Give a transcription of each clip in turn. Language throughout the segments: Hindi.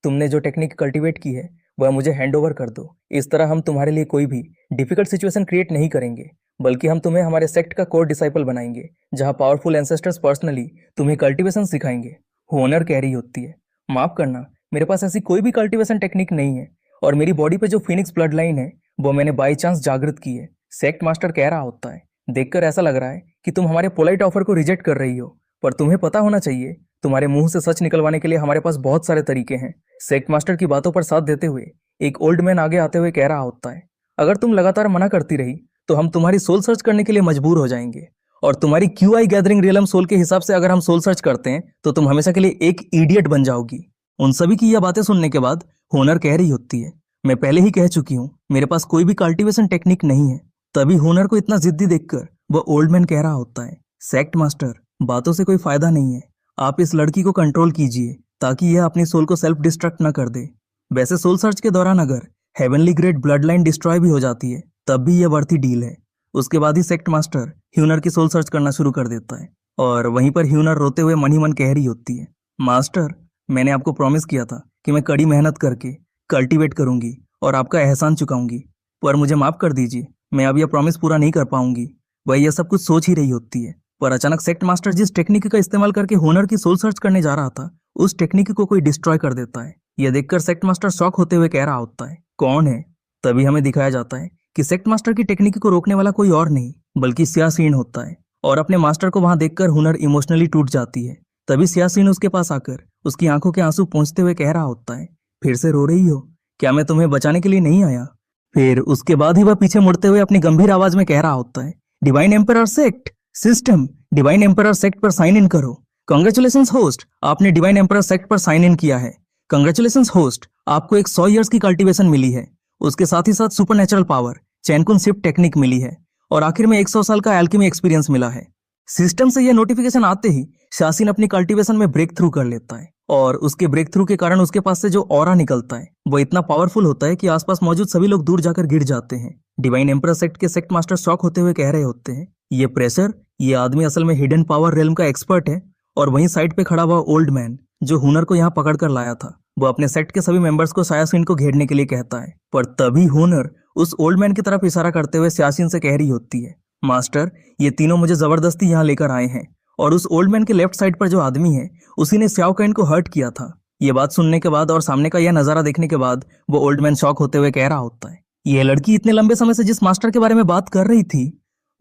तुमने जो टेक्निक कल्टीवेट की है वह मुझे हैंड ओवर कर दो। इस तरह हम तुम्हारे लिए कोई भी डिफिकल्ट सिचुएशन क्रिएट नहीं करेंगे, बल्कि हम तुम्हें हमारे सेक्ट का कोर डिसाइपल बनाएंगे, जहां पावरफुल एंसेस्टर्स पर्सनली तुम्हें कल्टीवेशन सिखाएंगे। होनर कैरी होती है। माफ करना, मेरे पास ऐसी कोई भी कल्टीवेशन टेक्निक नहीं है, और मेरी बॉडी पे जो फिनिक्स ब्लड लाइन है वो मैंने बाई चांस जागृत की है। सेक्ट मास्टर कह रहा होता है। देखकर ऐसा लग रहा है कि तुम हमारे पोलाइट ऑफर को रिजेक्ट कर रही हो, पर तुम्हें पता होना चाहिए तुम्हारे मुंह से सच निकलवाने के लिए हमारे पास बहुत सारे तरीके हैं। सेक्ट मास्टर की बातों पर साथ देते हुए एक ओल्ड मैन आगे आते हुए कह रहा होता है, अगर तुम लगातार मना करती रही तो हम तुम्हारी सोल सर्च करने के लिए मजबूर हो जाएंगे, और तुम्हारी क्यूआई गैदरिंग रियलम सोल के हिसाब से अगर हम सोल सर्च करते हैं तो तुम हमेशा के लिए एक इडियट बन जाओगी। उन सभी की यह बातें सुनने के बाद होनर कह रही होती है, मैं पहले ही कह चुकी हूँ मेरे पास कोई भी कल्टीवेशन टेक्निक नहीं है। तभी होनर को इतना जिद्दी देखकर वह ओल्ड मैन कह रहा होता है, सेक्ट मास्टर, बातों से कोई फायदा नहीं है। आप इस लड़की को कंट्रोल कीजिए ताकि यह अपनी सोल को सेल्फ डिस्ट्रक्ट न कर दे। वैसे सोल सर्च के दौरान अगर heavenly grade blood line destroy भी हो जाती है तब भी यह बढ़ती डील है। उसके बाद ही सेक्ट मास्टर ह्यूनर की सोल सर्च करना शुरू कर देता है, और वहीं पर ह्यूनर रोते हुए मन ही मन कह रही होती है, मास्टर, मैंने आपको प्रॉमिस किया था कि मैं कड़ी मेहनत करके कल्टीवेट करूंगी और आपका एहसान चुकाऊंगी, पर मुझे माफ कर दीजिए, मैं अब यह प्रॉमिस पूरा नहीं कर पाऊंगी। वह यह सब कुछ सोच ही रही होती है, पर अचानक सेक्ट मास्टर जिस टेक्निक का इस्तेमाल करके होनर की सोल सर्च करने जा रहा था उस टेक्निक को कोई डिस्ट्रॉय कर देता है। यह देखकर सेक्ट मास्टर शॉक होते हुए कह रहा होता है, कौन है? तभी हमें दिखाया जाता है कि सेक्ट मास्टर की टेक्निक को रोकने वाला कोई और नहीं बल्कि सियासीन होता है, और अपने मास्टर को वहां देखकर हुनर इमोशनली टूट जाती है। तभी सियासीन उसके पास आकर उसकी आंखों के आंसू पोंछते हुए कह रहा होता है, फिर से रो रही हो? क्या मैं तुम्हें बचाने के लिए नहीं आया? फिर उसके बाद ही वह पीछे मुड़ते हुए अपनी गंभीर आवाज में कह रहा होता है, divine emperor sect system, divine emperor sect पर साइन इन करो। कांग्रेचुलेशंस होस्ट, आपने डिवाइन एम्परर सेक्ट पर साइन इन किया है। कांग्रेचुलेशंस होस्ट, आपको एक 100 ईयर्स की कल्टीवेशन मिली है, उसके साथ ही साथ सुपरनेचुरल पावर चैनकुन शिफ्ट टेक्निक मिली है, और आखिर में 100 साल का एल्केमी एक्सपीरियंस मिला है। सिस्टम से यह नोटिफिकेशन आते ही शासीन अपनी कल्टीवेशन में ब्रेक थ्रू कर लेता है, और उसके ब्रेक थ्रू के कारण उसके पास से जो ऑरा निकलता है वो इतना पावरफुल होता है कि आसपास मौजूद सभी लोग दूर जाकर गिर जाते हैं। डिवाइन एम्परर सेक्ट के सेक्ट मास्टर शॉक होते हुए कह रहे होते हैं, ये प्रेशर, ये आदमी असल में हिडन पावर रेल्म का एक्सपर्ट है। और वहीं साइड पे खड़ा हुआ ओल्ड मैन जो हुनर को यहाँ पकड़ कर लाया था, वो अपने सेक्ट के सभी मेंबर्स को सियासीन को घेरने के लिए कहता है, पर तभी हुनर उस ओल्ड मैन की तरफ इशारा करते हुए सियासीन से कह रही होती है, मास्टर, ये तीनों मुझे जबरदस्ती यहाँ लेकर आए हैं, और उस ओल्ड मैन के लेफ्ट साइड पर जो आदमी है उसी ने स्याओ कैन को हर्ट किया था। ये बात सुनने के बाद और सामने का यह नजारा देखने के बाद वो ओल्ड मैन शॉक होते हुए कह रहा होता है, यह लड़की इतने लंबे समय से जिस मास्टर के बारे में बात कर रही थी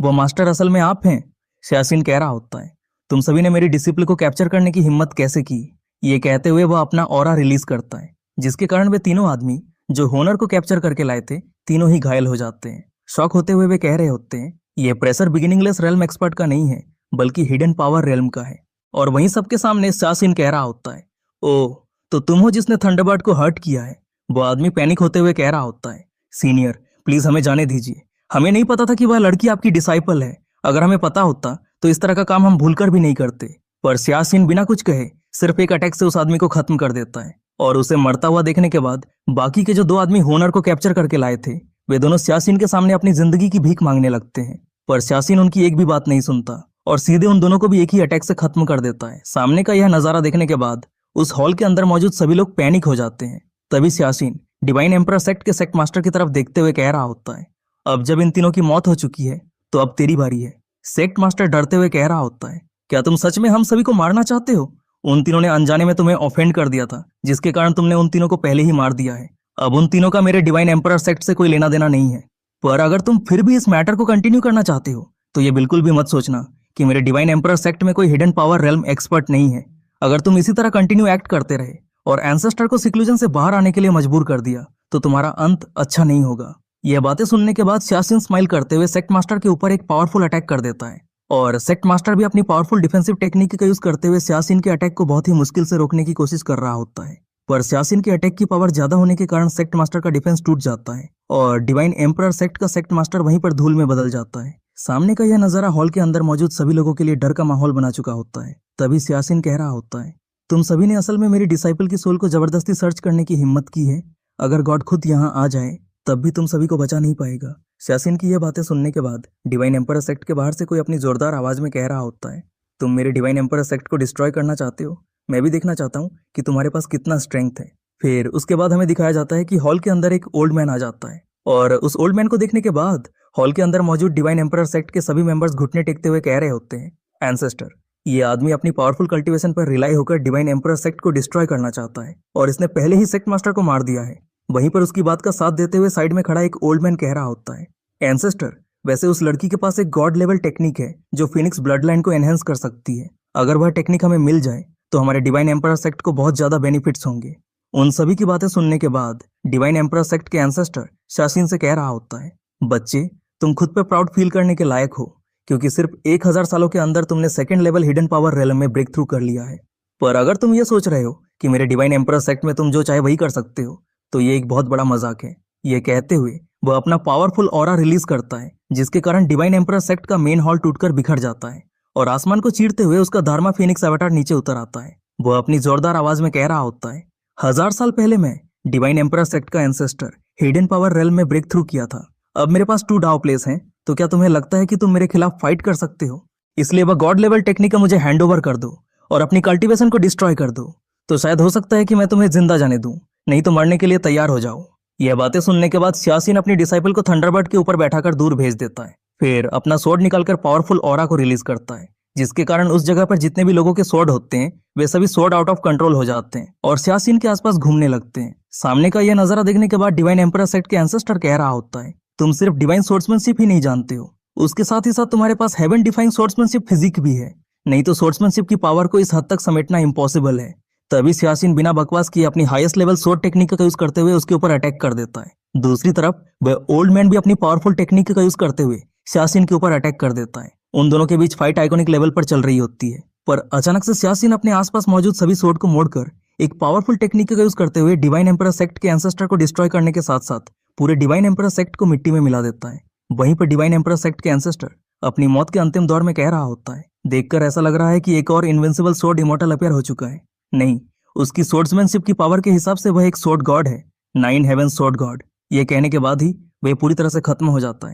वो मास्टर असल में आप हैं। सियासीन कह रहा होता है, तुम सभी ने मेरी डिसिप्लिन को कैप्चर करने की हिम्मत कैसे की? ये कहते हुए वह अपना ऑरा रिलीज करता है, जिसके कारण वे तीनों आदमी जो होनर को कैप्चर करके लाए थे तीनों ही घायल हो जाते हैं। शॉक होते हुए वे कह रहे होते हैं, ये प्रेशर बिगिनिंगलेस रेल्म एक्सपर्ट का नहीं है बल्कि हिडन पावर रेल्म का है। और वहीं सबके सामने सियासीन कह रहा होता है, ओह, तो तुम हो जिसने थंडरबर्ड को हर्ट किया है। वो आदमी पैनिक होते हुए कह रहा होता है, सीनियर, प्लीज हमें जाने दीजिए, हमें नहीं पता था कि वह लड़की आपकी डिसाइपल है। अगर हमें पता होता तो इस तरह का काम हम भूलकर भी नहीं करते। पर सियासीन बिना कुछ कहे सिर्फ एक अटैक से उस आदमी को खत्म कर देता है, और उसे मरता हुआ देखने के बाद बाकी के जो दो आदमी होनर को कैप्चर करके लाए थे वे दोनों सियासीन के सामने अपनी जिंदगी की भीख मांगने लगते हैं। पर सियासीन उनकी एक भी बात नहीं सुनता और सीधे उन दोनों को भी एक ही अटैक से खत्म कर देता है। सामने का यह नजारा देखने के बाद उस हॉल के अंदर मौजूद सभी लोग पैनिक हो जाते हैं। तभी सियासीन डिवाइन एम्परर सेक्ट के सेक्ट मास्टर की तरफ देखते हुए कह रहा होता है, अब जब इन तीनों की मौत हो चुकी है तो अब तेरी बारी है। सेक्ट मास्टर डरते हुए कह रहा होता है, क्या तुम सच में हम सभी को मारना चाहते हो? उन तीनों ने अनजाने में तुम्हें ऑफेंड कर दिया था, जिसके कारण तुमने उन तीनों को पहले ही मार दिया है। अब उन तीनों का मेरे डिवाइन एम्परर सेक्ट से कोई लेना देना नहीं है। पर अगर तुम फिर भी इस मैटर को कंटिन्यू करना चाहते हो तो ये बिल्कुल भी मत सोचना कि मेरे डिवाइन एम्परर सेक्ट में कोई हिडन पावर रेल्म एक्सपर्ट नहीं है। अगर तुम इसी तरह कंटिन्यू एक्ट करते रहे और एंसेस्टर को सिक्लूजन से बाहर आने के लिए मजबूर कर दिया तो तुम्हारा अंत अच्छा नहीं होगा। यह बातें सुनने के बाद सियासीन स्माइल करते हुए सेक्ट मास्टर के ऊपर एक पावरफुल अटैक कर देता है, और सेक्ट मास्टर भी अपनी पावरफुल डिफेंसिव टेक्निक का यूज करते हुए सियासीन के अटैक को बहुत ही मुश्किल से रोकने की कोशिश कर रहा होता है। पर सियासीन के अटैक की पावर ज्यादा होने के कारण सेक्ट मास्टर का डिफेंस टूट जाता है, और डिवाइन एम्परर सेक्ट का सेक्ट मास्टर वहीं पर धूल में बदल जाता है। सामने का यह नजारा हॉल के अंदर मौजूद सभी लोगों के लिए डर का माहौल बना चुका होता है। तभी सियासीन कह रहा होता है, तुम सभी ने असल में मेरी डिसाइपल की सोल को जबरदस्ती सर्च करने की हिम्मत की है। अगर गॉड खुद यहाँ आ जाए तब भी तुम सभी को बचा नहीं पाएगा। सियासीन की यह बातें सुनने के बाद डिवाइन एम्परर सेक्ट के बाहर से कोई अपनी जोरदार आवाज में कह रहा होता है, तुम मेरे डिवाइन एम्परर सेक्ट को डिस्ट्रॉय करना चाहते हो? मैं भी देखना चाहता हूँ कि तुम्हारे पास कितना स्ट्रेंथ है। फिर उसके बाद हमें दिखाया जाता है कि हॉल के अंदर एक ओल्ड मैन आ जाता है और उस ओल्ड मैन को देखने के बाद हॉल के अंदर मौजूद डिवाइन एम्परर सेक्ट के सभी मेंबर्स घुटने टेकते हुए कह रहे होते हैं, एंसेस्टर, ये आदमी अपनी पावरफुल कल्टीवेशन पर रिलाई होकर डिवाइन एम्परर सेक्ट को डिस्ट्रॉय करना चाहता है और इसने पहले ही सेक्ट मास्टर को मार दिया है। वहीं पर उसकी बात का साथ देते हुए साइड में खड़ा एक ओल्ड मैन कह रहा होता है, एंसेस्टर, वैसे उस लड़की के पास एक गॉड लेवल टेक्निक है जो फिनिक्स ब्लड लाइन को एनहेंस कर सकती है। अगर वह टेक्निक हमें मिल जाए तो हमारे डिवाइन एम्परर सेक्ट को बहुत ज्यादा बेनिफिट्स होंगे। उन सभी की बातें सुनने के बाद डिवाइन एम्परर सेक्ट के एंसेस्टर शासीन से कह रहा होता है, बच्चे, तुम खुद पे प्राउड फील करने के लायक हो क्योंकि सिर्फ 1000 सालों के अंदर तुमने सेकंड लेवल हिडन पावर रेलम में ब्रेक थ्रू कर लिया है। पर अगर तुम ये सोच रहे हो कि मेरे डिवाइन एम्परर सेक्ट में तुम जो चाहे वही कर सकते हो तो ये एक बहुत बड़ा मजाक है। ये कहते हुए वह अपना पावरफुल ऑरा रिलीज करता है जिसके कारण डिवाइन एम्परर सेक्ट का मेन हॉल टूटकर बिखर जाता है और आसमान को चीरते हुए उसका धार्मा फीनिक्स एवाटार नीचे उतर आता है। वह अपनी जोरदार आवाज में कह रहा होता है, 1000 साल पहले मैं डिवाइन एम्परर सेक्ट का एंसेस्टर हिडन पावर रेल में ब्रेक थ्रू किया था। अब मेरे पास 2 डाव प्लेस हैं, तो क्या तुम्हें लगता है कि तुम मेरे खिलाफ फाइट कर सकते हो? इसलिए वह गॉड लेवल टेक्निक का मुझे हैंड ओवर कर दो और अपनी कल्टीवेशन को डिस्ट्रॉय कर दो, तो शायद हो सकता है कि मैं तुम्हें जिंदा जाने दूं, नहीं तो मरने के लिए तैयार हो जाओ। यह बातें सुनने के बाद शासीन अपनी डिसाइपल को थंडरबर्ड के ऊपर बैठाकर दूर भेज देता है। फिर अपना स्वॉर्ड निकालकर पावरफुल ऑरा को रिलीज करता है जिसके कारण उस जगह पर जितने भी लोगों के स्वॉर्ड होते हैं वे सभी स्वॉर्ड आउट ऑफ कंट्रोल हो जाते हैं और शासीन के आसपास घूमने लगते हैं। सामने का यह नजारा देखने के बाद डिवाइन एम्परर सेक्ट के एंसेस्टर कह रहा होता है, तुम सिर्फ डिवाइन सोर्ट्समैनशिप ही नहीं जानते हो, उसके साथ ही साथ तुम्हारे पास हेवन डिफाइंग सोर्ट्समैनशिप फिजिक भी है, नहीं तो सोर्ट्समैनशिप की पावर को इस हद तक समेटना इम्पॉसिबल है। तभी शासीन बिना बकवास किए अपनी हाईएस्ट लेवल स्वॉर्ड टेक्निक का यूज करते हुए उसके ऊपर अटैक कर देता है। दूसरी तरफ वह ओल्ड मैन भी अपनी पावरफुल टेक्निक का यूज करते हुए शासीन के ऊपर अटैक कर देता है। उन दोनों के बीच फाइट आइकॉनिक लेवल पर चल रही होती है, पर अचानक से शासीन अपने आसपास मौजूद सभी स्वॉर्ड को मोड़कर एक पावरफुल टेक्निक का यूज करते हुए डिवाइन एम्परर सेक्ट के एंसेस्टर को डिस्ट्रॉय करने के साथ साथ पूरे डिवाइन एम्परर सेक्ट को मिट्टी में मिला देता है। वहीं पर डिवाइन एम्परर सेक्ट के एंसेस्टर अपनी मौत के अंतिम दौर में कह रहा होता है, देखकर ऐसा लग रहा है कि एक और इनविंसिबल स्वॉर्ड इमॉर्टल अपेयर हो चुका है। नहीं, उसकी सोर्ड्समैनशिप की पावर के हिसाब से वह एक स्वॉर्ड गॉड है, 9 हेवन स्वॉर्ड गॉड। ये कहने के बाद ही वह पूरी तरह से खत्म हो जाता है।